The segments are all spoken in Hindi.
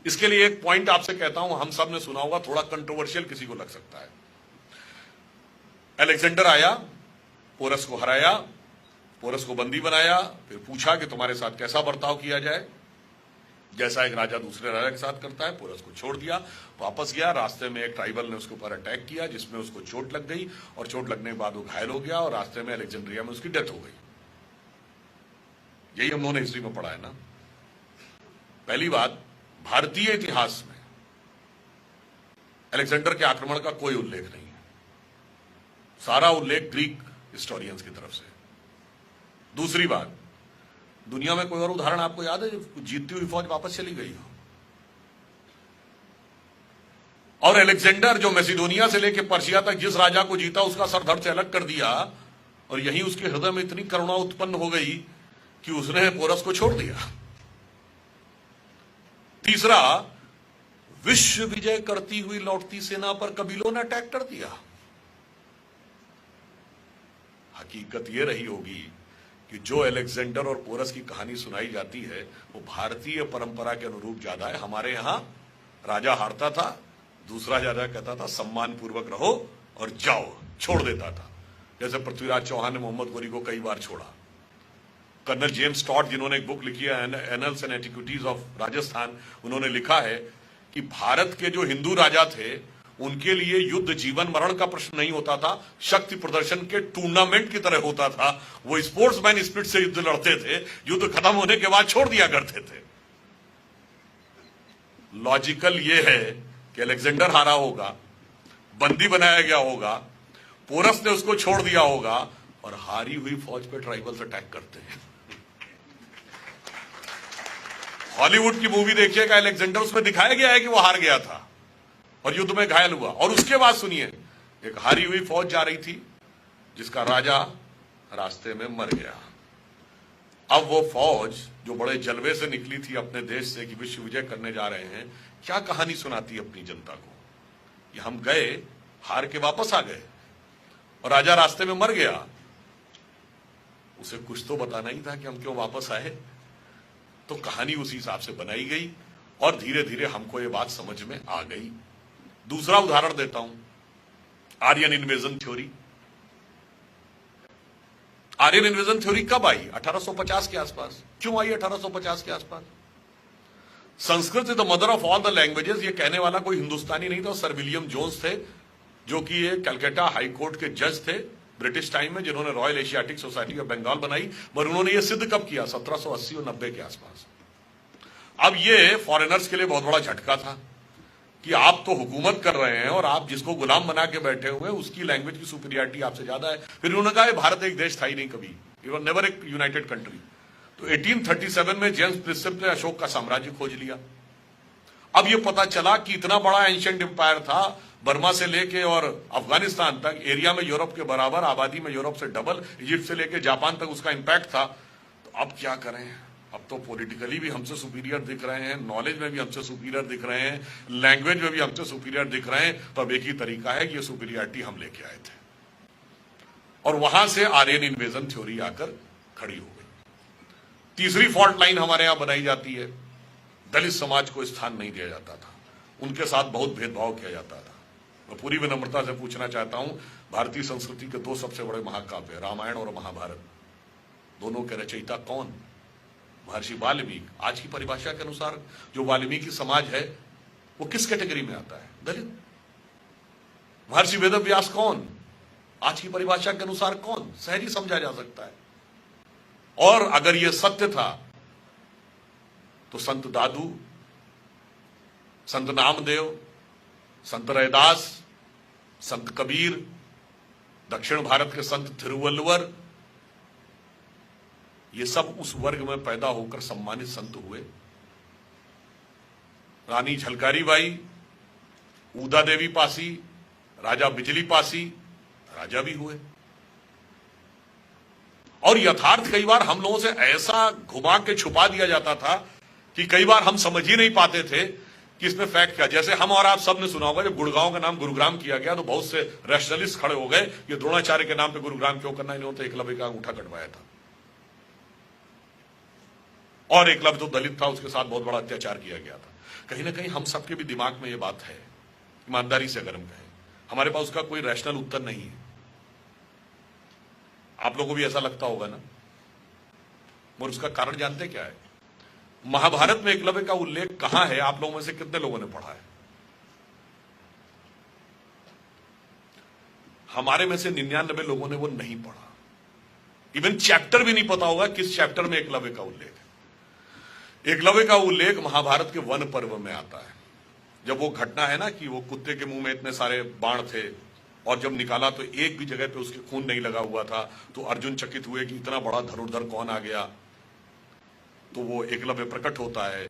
इसके लिए एक पॉइंट आपसे कहता हूं, हम सब ने सुना होगा, थोड़ा कंट्रोवर्शियल किसी को लग सकता है। अलेक्जेंडर आया, पोरस को हराया, पोरस को बंदी बनाया, फिर पूछा कि तुम्हारे साथ कैसा बर्ताव किया जाए, जैसा एक राजा दूसरे राजा के साथ करता है। पोरस को छोड़ दिया, वापस गया। रास्ते में एक ट्राइबल ने उसके ऊपर अटैक किया, जिसमें उसको चोट लग गई, और चोट लगने के बाद वो घायल हो गया, और रास्ते में अलेक्जेंड्रिया में उसकी डेथ हो गई। यही हम लोगों ने हिस्ट्री में पढ़ा है ना। पहली बात, भारतीय इतिहास में अलेक्जेंडर के आक्रमण का कोई उल्लेख नहीं है, सारा उल्लेख ग्रीक हिस्टोरियंस की तरफ से। दूसरी बात, दुनिया में कोई और उदाहरण आपको याद है जब जीतती हुई फौज वापस चली गई हो? और अलेक्जेंडर जो मैसिडोनिया से लेकर पर्शिया तक जिस राजा को जीता, उसका सर धड़ से अलग कर दिया, और यहीं उसके हृदय में इतनी करुणा उत्पन्न हो गई कि उसने पोरस को छोड़ दिया। तीसरा, विश्व विजय करती हुई लौटती सेना पर कबीलों ने अटैक कर दिया। हकीकत यह रही होगी कि जो अलेक्जेंडर और पोरस की कहानी सुनाई जाती है वो भारतीय परंपरा के अनुरूप ज्यादा है। हमारे यहां राजा हारता था, दूसरा राजा कहता था सम्मान पूर्वक रहो और जाओ, छोड़ देता था। जैसे पृथ्वीराज चौहान ने मोहम्मद गोरी को कई बार छोड़ा। कर्नल जेम्स टॉड, जिन्होंने एक बुक लिखी है annuls and antiquities of Rajasthan, उन्होंने लिखा है कि भारत के जो हिंदू राजा थे उनके लिए युद्ध जीवन मरण का प्रश्न नहीं होता था, शक्ति प्रदर्शन के टूर्नामेंट की तरह होता था। वो स्पोर्ट्समैन स्पिरिट से युद्ध लड़ते थे, युद्ध खत्म होने के बाद छोड़ दिया करते थे। लॉजिकल ये है कि अलेक्जेंडर हारा होगा, बंदी बनाया गया होगा, पोरस ने उसको छोड़ दिया होगा, और हारी हुई फौज पे ट्राइबल्स अटैक करते हैं। हॉलीवुड की मूवी देखिएगा, अलेक्जेंडर, उसमें दिखाया गया है कि वो हार गया था और युद्ध में घायल हुआ, और उसके बाद सुनिए, एक हारी हुई फौज जा रही थी जिसका राजा रास्ते में मर गया। अब वो फौज जो बड़े जलवे से निकली थी अपने देश से कि विश्व विजय करने जा रहे हैं, क्या कहानी सुनाती अपनी जनता को? कि हम गए, हार के वापस आ गए, और राजा रास्ते में मर गया। उसे कुछ तो बताना ही था कि हम क्यों वापस आए। तो कहानी उसी हिसाब से बनाई गई, और धीरे धीरे हमको ये बात समझ में आ गई। दूसरा उदाहरण देता हूं, Aryan invasion theory. Aryan invasion theory कब आई? 1850 के आसपास। क्यों आई 1850 के आसपास? Sanskrit is the mother of all the languages, ये कहने वाला कोई हिंदुस्तानी नहीं था, सर विलियम जोन्स थे, जो कि ये कलकत्ता हाई कोर्ट के जज थे ब्रिटिश टाइम में, जिन्होंने Royal Asiatic Society of Bengal बनाई। पर उन्होंने ये सिद्ध कब किया? 1780 और 90 के आसपास। अब ये फॉरेनर्स के लिए बहुत बड़ा झटका था कि आप तो हुकूमत कर रहे हैं और आप जिसको गुलाम बना के बैठे हुए हैं उसकी लैंग्वेज की सुपीरियरिटी आपसे ज्यादा है। फिर उन्होंने कहा भारत एक देश था ही नहीं कभी, इट वाज नेवर एक यूनाइटेड कंट्री। तो 1837 में जेम्स प्रिंसेप ने अशोक का साम्राज्य खोज लिया। अब ये पता चला कि इतना बड़ा एंशिएंट एम्पायर था, बर्मा से लेके और अफगानिस्तान तक, एरिया में यूरोप के बराबर, आबादी में यूरोप से डबल, इजिप्ट से लेके जापान तक उसका इंपैक्ट था। तो अब क्या करें? अब तो पॉलिटिकली भी हमसे सुपीरियर दिख रहे हैं, नॉलेज में भी हमसे सुपीरियर दिख रहे हैं, लैंग्वेज में भी हमसे सुपीरियर दिख रहे हैं। तो अब एक ही तरीका है कि ये सुपीरियरिटी हम लेके आए थे, और वहां से आर्यन इन्वेजन थ्योरी आकर खड़ी हो गई। तीसरी फॉल्ट लाइन हमारे यहां बनाई जाती है, दलित समाज को स्थान नहीं दिया जाता था, उनके साथ बहुत भेदभाव किया जाता था। मैं पूरी विनम्रता से पूछना चाहता हूं, भारतीय संस्कृति के दो सबसे बड़े महाकाव्य, रामायण और महाभारत, दोनों के रचयिता कौन? महर्षि वाल्मीकि। आज की परिभाषा के अनुसार जो वाल्मीकि समाज है वो किस कैटेगरी में आता है? दलित। महर्षि वेदव्यास कौन? आज की परिभाषा के अनुसार कौन? सहजी समझा जा सकता है। और अगर यह सत्य था तो संत दादू, संत नामदेव, संत रैदास, संत कबीर, दक्षिण भारत के संत थिरुवल्लुवर, ये सब उस वर्ग में पैदा होकर सम्मानित संत हुए। रानी झलकारी बाई, ऊदा देवी पासी, राजा बिजली पासी, राजा भी हुए। और यथार्थ कई बार हम लोगों से ऐसा घुमा के छुपा दिया जाता था कि कई बार हम समझ ही नहीं पाते थे कि इसमें फैक्ट क्या। जैसे हम और आप सब ने सुना होगा, जब गुड़गांव का नाम गुरुग्राम किया गया तो बहुत से रैशनलिस्ट खड़े हो गए, ये द्रोणाचार्य के नाम पे गुरुग्राम क्यों करना, इन्होंने तो एकलव्य का अंगूठा कटवाया था। और एकलव्य तो दलित था, उसके साथ बहुत बड़ा अत्याचार किया गया था। कहीं ना कहीं हम सबके भी दिमाग में ये बात है, ईमानदारी से अगर हम कहें, हमारे पास उसका कोई रैशनल उत्तर नहीं है। आप लोगों को भी ऐसा लगता होगा ना। और उसका कारण जानते क्या है? महाभारत में एकलव्य का उल्लेख कहां है? आप लोगों में से कितने लोगों ने पढ़ा है? हमारे में से 99 लोगों ने वो नहीं पढ़ा। इवन चैप्टर भी नहीं पता होगा किस चैप्टर में एकलव्य का उल्लेख है। एकलव्य का उल्लेख महाभारत के वन पर्व में आता है। जब वो घटना है ना कि वो कुत्ते के मुंह में इतने सारे बाण थे और जब निकाला तो एक भी जगह पे उसके खून नहीं लगा हुआ था, तो अर्जुन चकित हुए कि इतना बड़ा धनुर्धर कौन आ गया। तो वो एकलव्य प्रकट होता है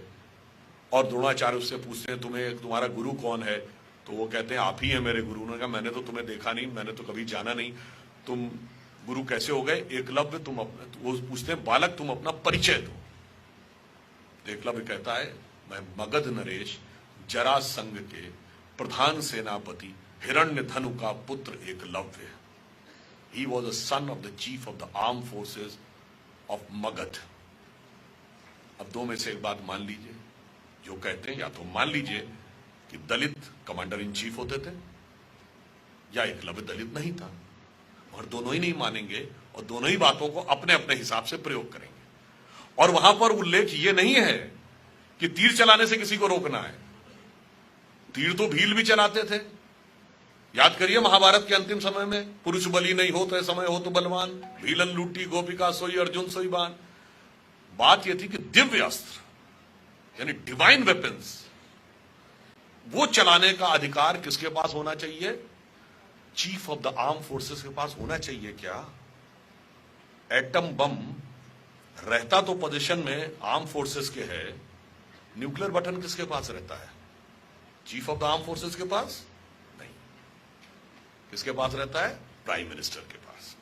और द्रोणाचार्य उससे पूछते हैं तुम्हारा गुरु कौन है? तो वो कहते हैं आप ही हैं मेरे गुरु। उन्होंने कहा मैंने तो तुम्हें देखा नहीं, मैंने तो कभी जाना नहीं, तुम गुरु कैसे हो गए? एकलव्य तुम अपना, वो पूछते हैं बालक तुम अपना परिचय दो। तो एकलव्य कहता है मैं मगध नरेश जरासंध के प्रधान सेनापति हिरण्यधनु का पुत्र Eklavya. He was a son of the chief of the arm forces of Magadh. अब दो में से एक बात मान लीजिए, जो कहते हैं या तो मान लीजिए कि दलित कमांडर इन चीफ होते थे या एकलव्य दलित नहीं था, और दोनों ही नहीं मानेंगे और दोनों ही बातों को अपने अपने हिसाब से प्रयोग करेंगे। और वहां पर उल्लेख ये नहीं है कि तीर चलाने से किसी को रोकना है। तीर तो भील भी चलाते थे। याद करिए महाभारत के अंतिम समय में, पुरुष बलि नहीं हो तो समय हो तो बलवान, भीलन लूटी गोपिका सोई अर्जुन सोई बान। बात यह थी कि दिव्य अस्त्र यानी डिवाइन वेपन्स वो चलाने का अधिकार किसके पास होना चाहिए? Chief of the arm forces के पास होना चाहिए। क्या एटम बम रहता तो पोजीशन में आर्म फोर्सेस के है, न्यूक्लियर बटन किसके पास रहता है? Chief of the arm forces के पास नहीं। किसके पास रहता है? प्राइम मिनिस्टर के पास।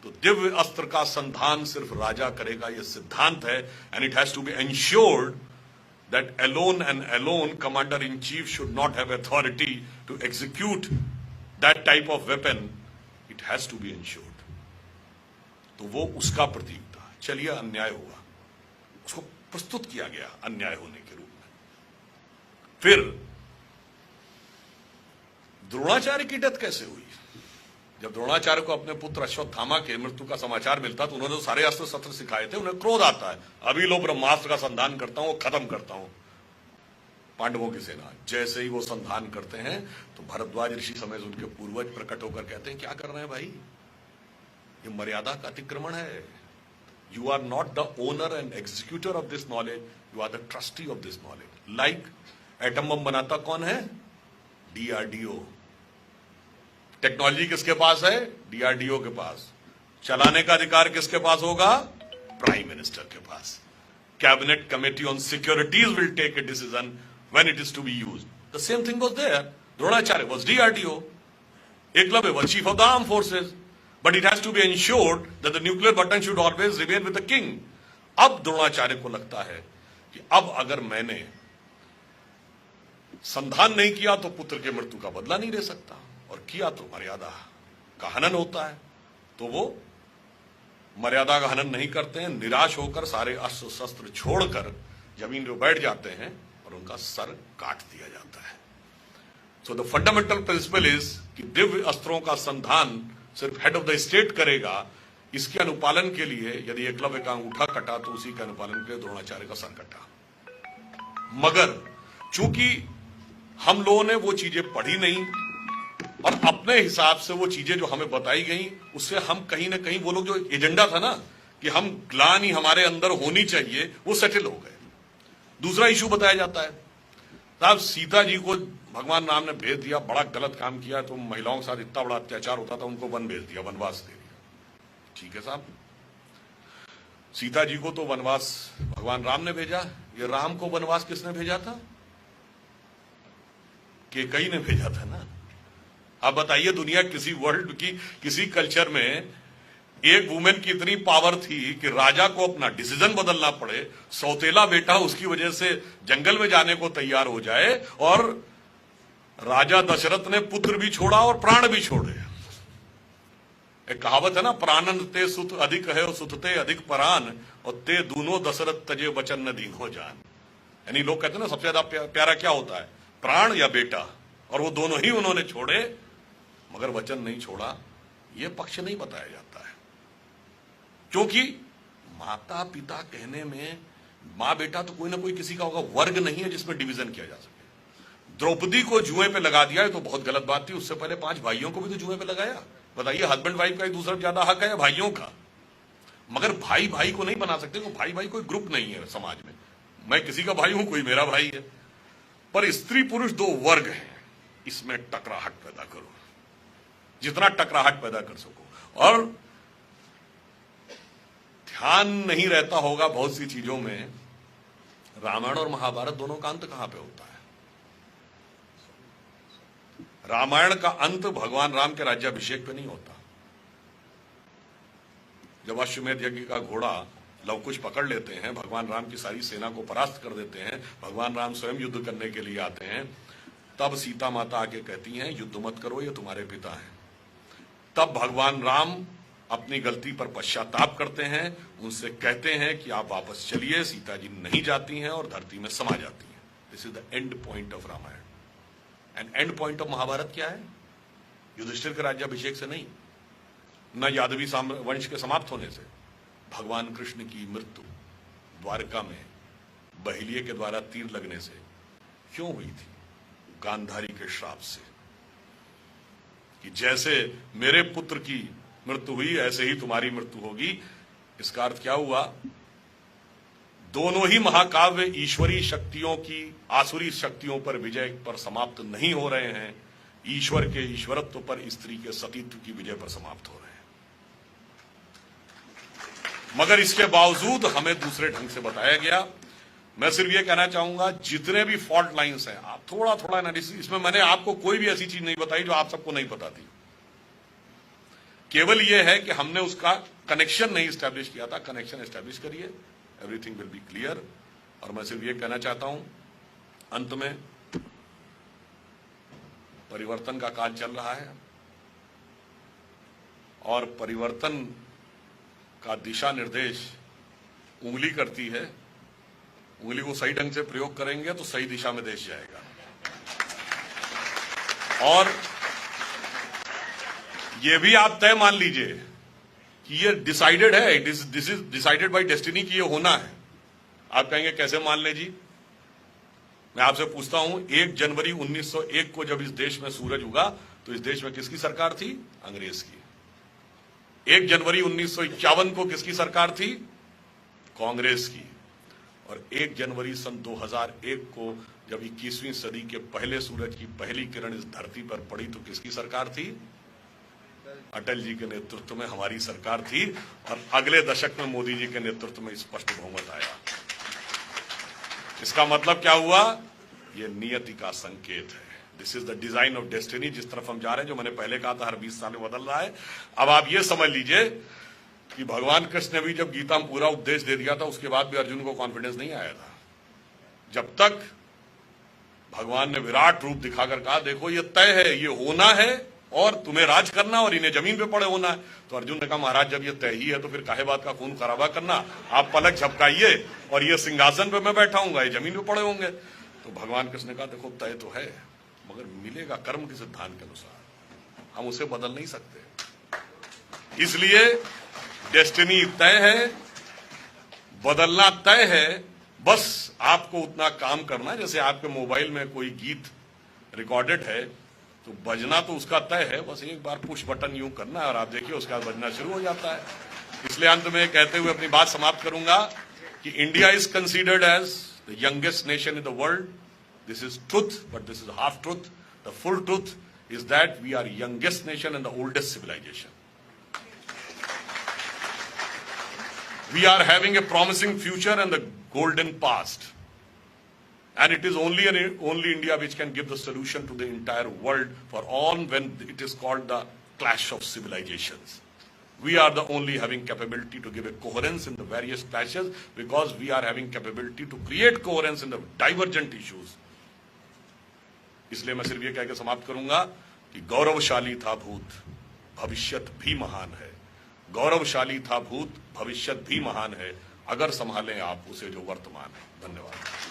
तो दिव्य अस्त्र का संधान सिर्फ राजा करेगा, यह सिद्धांत है। And it has to be ensured that alone and alone commander-in-chief should not have authority to execute that type of weapon. It has to be ensured. तो वो उसका प्रतीक था। चलिए अन्याय हुआ, उसको प्रस्तुत किया गया अन्याय होने के रूप में। फिर द्रोणाचार्य की डेथ कैसे हुई? जब द्रोणाचार्य को अपने पुत्र अश्वत्थामा के मृत्यु का समाचार मिलता तो उन्होंने तो सारे अस्त्र शस्त्र सिखाए थे। उन्हें क्रोध आता है, अभी लो ब्रह्मास्त्र का संधान करता हूं, खत्म करता हूं पांडवों की सेना। जैसे ही वो संधान करते हैं तो भरद्वाज ऋषि समेत उनके पूर्वज प्रकट होकर कहते हैं क्या कर रहे हैं भाई, ये मर्यादा का अतिक्रमण है। You are not the owner and executor of this knowledge, you are the trustee of this knowledge. Like atom bomb बनाता कौन है? डीआरडीओ। टेक्नोलॉजी किसके पास है? डीआरडीओ के पास। चलाने का अधिकार किसके पास होगा? प्राइम मिनिस्टर के पास। Cabinet committee on securities will take a decision when it is to be used. The same thing was there. Dronacharya was DRDO, Ekalavya was chief of the arm forces, but it has to be ensured that the nuclear button should always remain with the king. अब द्रोणाचार्य को लगता है कि अब अगर मैंने संधान नहीं किया तो पुत्र के मृत्यु का बदला नहीं ले सकता, और किया तो मर्यादा का हनन होता है। तो वो मर्यादा का हनन नहीं करते हैं, निराश होकर सारे अस्त्र शस्त्र छोड़कर जमीन पर बैठ जाते हैं और उनका सर काट दिया जाता है। So the fundamental principle is कि दिव्य अस्त्रों का संधान सिर्फ हेड ऑफ द स्टेट करेगा। इसके अनुपालन के लिए यदि एकलव्य का अंगूठा कटा तो उसी के अनुपालन के लिए द्रोणाचार्य का सर कटा। मगर चूंकि हम लोगों ने वो चीजें पढ़ी नहीं और अपने हिसाब से वो चीजें जो हमें बताई गई उससे हम कहीं ना कहीं वो लोग जो एजेंडा था ना कि हम ग्लानि हमारे अंदर होनी चाहिए, वो सेटल हो गए। दूसरा इशू बताया जाता है साहब, सीता जी को भगवान राम ने भेज दिया, बड़ा गलत काम किया, तो महिलाओं के साथ इतना बड़ा अत्याचार होता था, उनको वन भेज दिया, वनवास दे दिया। ठीक है साहब, सीता जी को तो वनवास भगवान राम ने भेजा, ये राम को वनवास किसने भेजा था? कैकेयी ने भेजा था ना। आप बताइए, दुनिया किसी वर्ल्ड की किसी कल्चर में एक वुमेन की इतनी पावर थी कि राजा को अपना डिसीजन बदलना पड़े, सौतेला बेटा उसकी वजह से जंगल में जाने को तैयार हो जाए, और राजा दशरथ ने पुत्र भी छोड़ा और प्राण भी छोड़े। एक कहावत है ना, प्राणन ते सुत अधिक है और सुतते अधिक परान, और ते दूनो दशरथ तजे वचन न दीनो जान। यानी लोग कहते हैं ना, सबसे ज्यादा प्यारा क्या होता है, प्राण या बेटा, और वो दोनों ही उन्होंने छोड़े मगर वचन नहीं छोड़ा। ये पक्ष नहीं बताया जाता है, क्योंकि माता पिता कहने में मां बेटा तो कोई ना कोई किसी का होगा, वर्ग नहीं है जिसमें डिवीजन किया जा सके। द्रौपदी को जुए पे लगा दिया है तो बहुत गलत बात थी, उससे पहले 5 भाइयों को भी तो जुए पे लगाया। बताइए, हस्बैंड वाइफ का एक दूसरे ज्यादा हक है या भाइयों का? मगर भाई भाई को नहीं बना सकते, भाई भाई कोई ग्रुप नहीं है समाज में। मैं किसी का भाई हूं, कोई मेरा भाई है, पर स्त्री पुरुष 2 वर्ग हैं, इसमें टकराहट पैदा करो, जितना टकराहट पैदा कर सको। और ध्यान नहीं रहता होगा बहुत सी चीजों में, रामायण और महाभारत दोनों का अंत कहां पे होता है? रामायण का अंत भगवान राम के राज्याभिषेक पे नहीं होता। जब अश्वमेध यज्ञ का घोड़ा लवकुश पकड़ लेते हैं, भगवान राम की सारी सेना को परास्त कर देते हैं, भगवान राम स्वयं युद्ध करने के लिए आते हैं, तब सीता माता आके कहती हैं युद्ध मत करो, ये तुम्हारे पिता हैं। तब भगवान राम अपनी गलती पर पश्चाताप करते हैं, उनसे कहते हैं कि आप वापस चलिए। सीता जी नहीं जाती हैं और धरती में समा जाती हैं। This is the end point of Ramayana. And end point of Mahabharata क्या है? युधिष्ठिर के राज्याभिषेक से नहीं, न यादवी वंश के समाप्त होने से। भगवान कृष्ण की मृत्यु द्वारका में बहिलिये के द्वारा तीर लगने से क्यों हुई थी? गांधारी के श्राप से, कि जैसे मेरे पुत्र की मृत्यु हुई ऐसे ही तुम्हारी मृत्यु होगी। इसका अर्थ क्या हुआ? दोनों ही महाकाव्य ईश्वरी शक्तियों की आसुरी शक्तियों पर विजय पर समाप्त नहीं हो रहे हैं, ईश्वर के ईश्वरत्व पर स्त्री के सतीत्व की विजय पर समाप्त हो रहे हैं। मगर इसके बावजूद हमें दूसरे ढंग से बताया गया। मैं सिर्फ ये कहना चाहूंगा, जितने भी फॉल्ट लाइंस हैं, आप थोड़ा थोड़ा एनालिसिस, इसमें मैंने आपको कोई भी ऐसी चीज नहीं बताई जो आप सबको नहीं पता थी। केवल यह है कि हमने उसका कनेक्शन नहीं स्टैब्लिश किया था। कनेक्शन स्टैब्लिश करिए, एवरीथिंग विल बी क्लियर। और मैं सिर्फ ये कहना चाहता हूं अंत में, परिवर्तन का काल चल रहा है और परिवर्तन का दिशा निर्देश उंगली करती है। उंगली को सही ढंग से प्रयोग करेंगे तो सही दिशा में देश जाएगा। और ये भी आप तय मान लीजिए कि ये डिसाइडेड है, this is decided by destiny कि ये होना है। आप कहेंगे कैसे मान ले जी? मैं आपसे पूछता हूं, 1 जनवरी 1901 को जब इस देश में सूरज उगा तो इस देश में किसकी सरकार थी? अंग्रेज की। 1 जनवरी 1951 को किसकी सरकार थी? कांग्रेस की। और 1 जनवरी सन 2001 को जब 21वीं सदी के पहले सूरज की पहली किरण इस धरती पर पड़ी तो किसकी सरकार थी? अटल जी के नेतृत्व में हमारी सरकार थी। और अगले दशक में मोदी जी के नेतृत्व में स्पष्ट बहुमत आया। इसका मतलब क्या हुआ? यह नियति का संकेत है। This is the design of destiny. जिस तरफ हम जा रहे हैं, जो मैंने पहले कहा था, हर 20 साल में बदल रहा है। अब आप ये समझ लीजिए कि भगवान कृष्ण ने भी जब गीता में पूरा उपदेश दे दिया था, उसके बाद भी अर्जुन को कॉन्फिडेंस नहीं आया था। जब तक भगवान ने विराट रूप दिखाकर कहा, देखो ये तय है, ये होना है और तुम्हें राज करना और इन्हें जमीन पे पड़े होना है, तो अर्जुन ने कहा, महाराज जब ये तय ही है तो फिर काहे बात का खून खराबा करना? आप पलक झपकाइए और ये सिंहासन पे मैं बैठा हूंगा, ये जमीन पे पड़े होंगे। तो भगवान कृष्ण ने कहा, देखो तय तो है, मगर मिलेगा कर्म के सिद्धांत के अनुसार, हम उसे बदल नहीं सकते। इसलिए डेस्टिनी तय है, बदलना तय है, बस आपको उतना काम करना है। जैसे आपके मोबाइल में कोई गीत रिकॉर्डेड है तो बजना तो उसका तय है, बस एक बार पुश बटन यूं करना है और आप देखिए उसके बाद बजना शुरू हो जाता है। इसलिए अंत में कहते हुए अपनी बात समाप्त करूंगा कि India is considered as the youngest nation in the world. This is truth, but this is half truth. The full truth is that we are youngest nation in the oldest civilisation. We are having a promising future and the golden past. And it is only India which can give the solution to the entire world for all when it is called the clash of civilizations. We are the only having capability to give a coherence in the various clashes because we are having capability to create coherence in the divergent issues. इसलिए मैं सिर्फ ये कह के समाप्त करूंगा कि गौरवशाली था भूत, भविष्यत भी महान है। गौरवशाली था भूत, भविष्यत भी महान है, अगर संभालें आप उसे जो वर्तमान है। धन्यवाद।